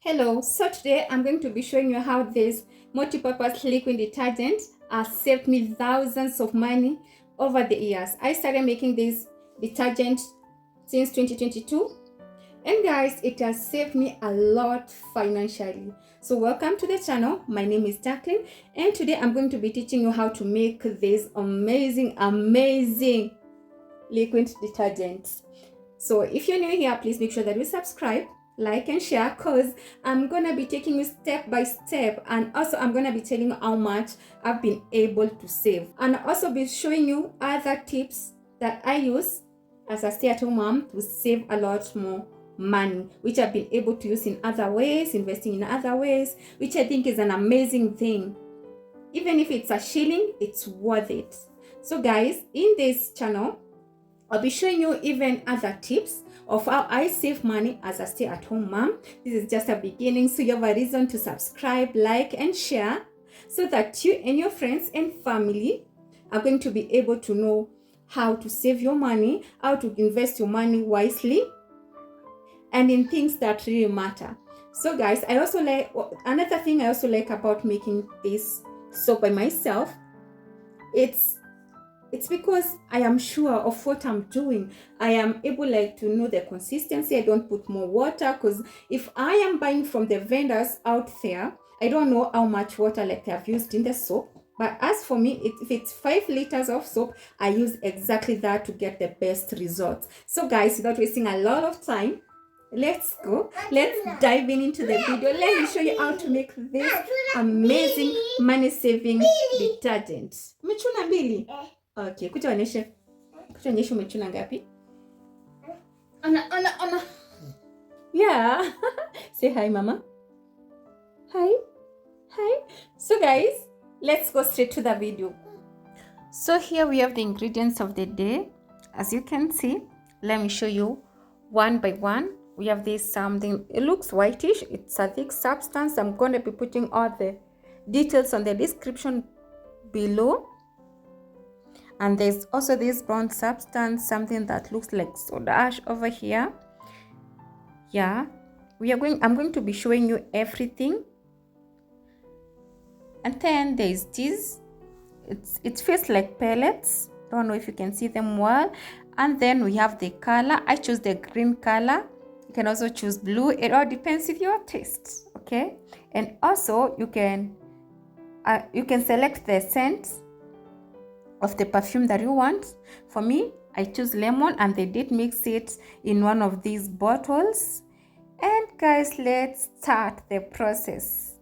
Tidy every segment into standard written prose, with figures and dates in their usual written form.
Hello, so today I'm going to be showing you how this multi-purpose liquid detergent has saved me thousands of money over the years. I started making this detergent since 2022, and guys, it has saved me a lot financially. So welcome to the channel. My name is Jacqueline, and today I'm going to be teaching you how to make this amazing liquid detergent. So if you're new here, please make sure that you subscribe, like and share, because I'm gonna be taking you step by step, and also I'm gonna be telling you how much I've been able to save, and also be showing you other tips that I use as a stay-at-home mom to save a lot more money, which I've been able to use in other ways, investing in other ways, which I think is an amazing thing. Even if it's a shilling, it's worth it. So guys, in this channel I'll be showing you even other tips of how I save money as a stay-at-home mom. This is just a beginning, so you have a reason to subscribe, like, and share so that you and your friends and family are going to be able to know how to save your money, how to invest your money wisely, and in things that really matter. So guys, another thing I also like about making this soap by myself, it's because I am sure of what I'm doing. I am able to know the consistency. I don't put more water, because if I am buying from the vendors out there, I don't know how much water they have used in the soap. But as for me, if it's 5 liters of soap, I use exactly that to get the best results. So guys, without wasting a lot of time, let's dive into the video. Let me show you how to make this amazing money-saving detergent. Umechuna mbili? Okay, kuja onyeshe umechuna ngapi? Ona. Yeah. Say hi, mama. Hi. So guys, let's go straight to the video. So here we have the ingredients of the day. As you can see, let me show you one by one. We have this something, it looks whitish. It's a thick substance. I'm going to be putting all the details on the description below. And there's also this brown substance, something that looks like soda ash over here. Yeah, I'm going to be showing you everything. And then there's this, it feels like pellets. Don't know if you can see them well. And then we have the color. I choose the green color. You can also choose blue. It all depends on your taste. Okay. And also you can select the scent of the perfume that you want. For me, I choose lemon, and they did mix it in one of these bottles. And guys, let's start the process.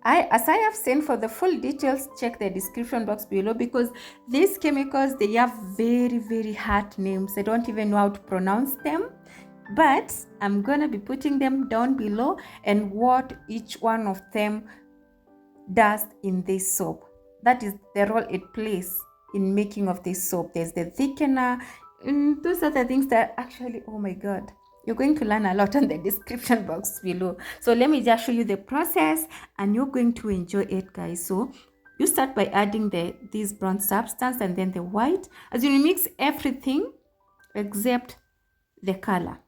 As I have said, for the full details, check the description box below, because these chemicals, they have very, very hard names. I don't even know how to pronounce them, but I'm gonna be putting them down below and what each one of them does in this soap. That is the role it plays in making of this soap. There's the thickener, and those are the things that actually, oh my god, you're going to learn a lot on the description box below. So let me just show you the process, and you're going to enjoy it, guys. So you start by adding this brown substance and then the white, as you mix everything except the color.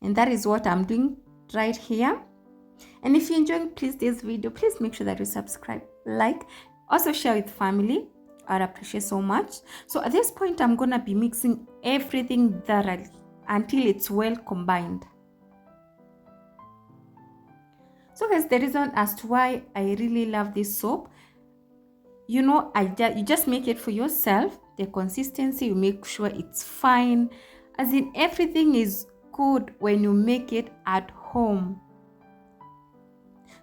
And that is what I'm doing right here. And if you're enjoying this video, please make sure that you subscribe, like, also share with family. I'd appreciate so much. So at this point, I'm gonna be mixing everything thoroughly until it's well combined. So guys, the reason as to why I really love this soap, you know, you just make it for yourself. The consistency, you make sure it's fine, as in everything is good when you make it at home.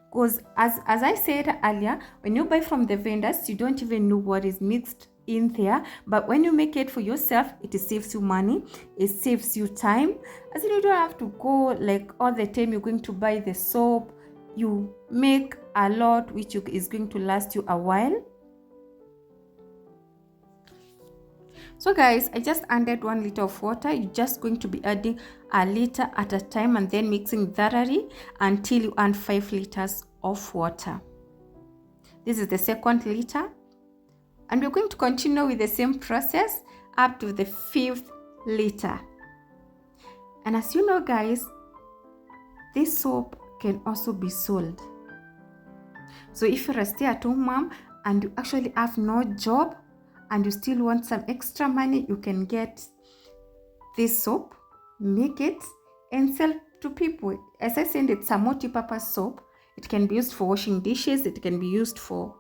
Because as I said earlier, when you buy from the vendors, you don't even know what is mixed in there. But when you make it for yourself, it saves you money, it saves you time, as in you don't have to go like all the time you're going to buy the soap. You make a lot, which is going to last you a while. So guys, I just added 1 liter of water. You're just going to be adding a liter at a time, and then mixing thoroughly until you add 5 liters of water. This is the second liter, and we're going to continue with the same process up to the 5th liter. And as you know, guys, this soap can also be sold. So if you're a stay-at-home mom and you actually have no job and you still want some extra money, you can get this soap, make it, and sell to people. As I said, it's a multi-purpose soap. It can be used for washing dishes. It can be used for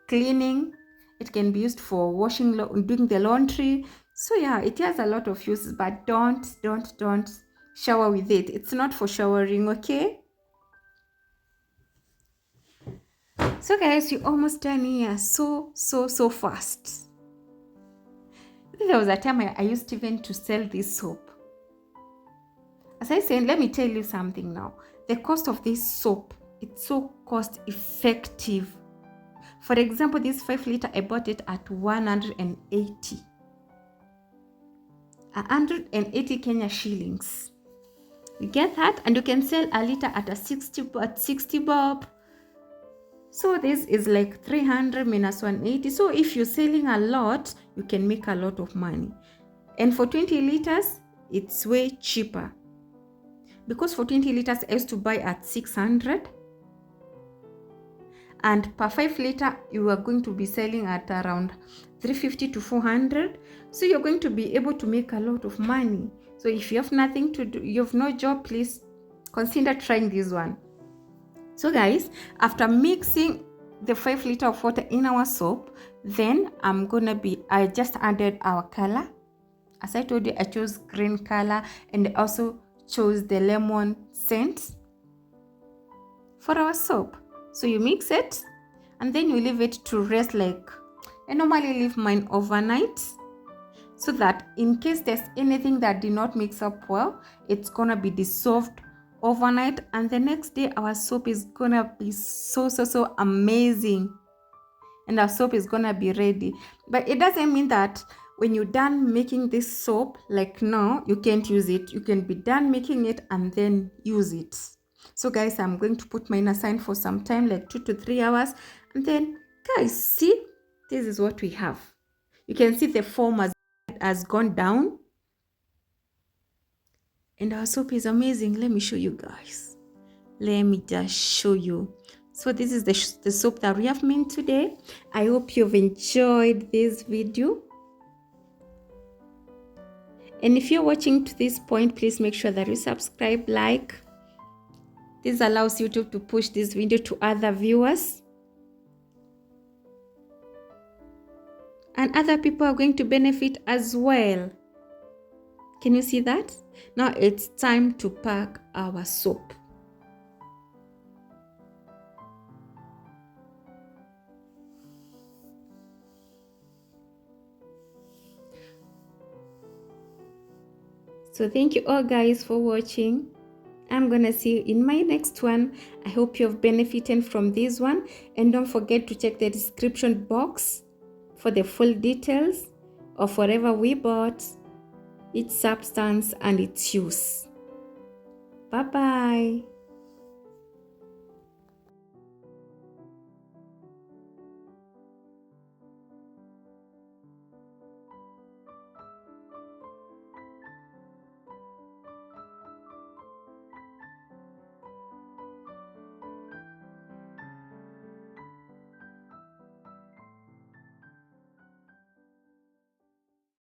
cleaning. It can be used for washing, doing the laundry. So yeah, it has a lot of uses, but don't shower with it. It's not for showering, okay? So guys, you're almost done here. So fast. There was a time I used even to sell this soap. As I said, let me tell you something now. The cost of this soap, it's so cost effective. For example, this 5 liter, I bought it at 180. 180 Kenya shillings. You get that? And you can sell a liter at 60 bob. So this is like 300 minus 180. So if you're selling a lot, you can make a lot of money. And for 20 liters, it's way cheaper. Because for 20 liters, I used to buy at 600. And per 5 liter, you are going to be selling at around 350 to 400. So you're going to be able to make a lot of money. So if you have nothing to do, you have no job, please consider trying this one. So guys, after mixing the 5 liter of water in our soap, then I just added our color. As I told you, I chose green color and I also chose the lemon scent for our soap. So you mix it and then you leave it to rest. Like I normally leave mine overnight, so that in case there's anything that did not mix up well, it's gonna be dissolved overnight, and the next day our soap is gonna be so amazing and our soap is gonna be ready. But it doesn't mean that when you're done making this soap, like now, you can't use it. You can be done making it and then use it. So guys, I'm going to put mine aside for some time, like 2 to 3 hours, and then guys, see, this is what we have. You can see the foam has gone down and our soap is amazing. Let me show you guys. Let me just show you. So this is the soap that we have made today. I hope you've enjoyed this video. And if you're watching to this point, please make sure that you subscribe, like. This allows YouTube to push this video to other viewers. And other people are going to benefit as well. Can you see that? Now it's time to pack our soap. So thank you all guys for watching. I'm gonna see you in my next one. I hope you've benefited from this one, and don't forget to check the description box for the full details of whatever we bought, its substance and its use. Bye bye.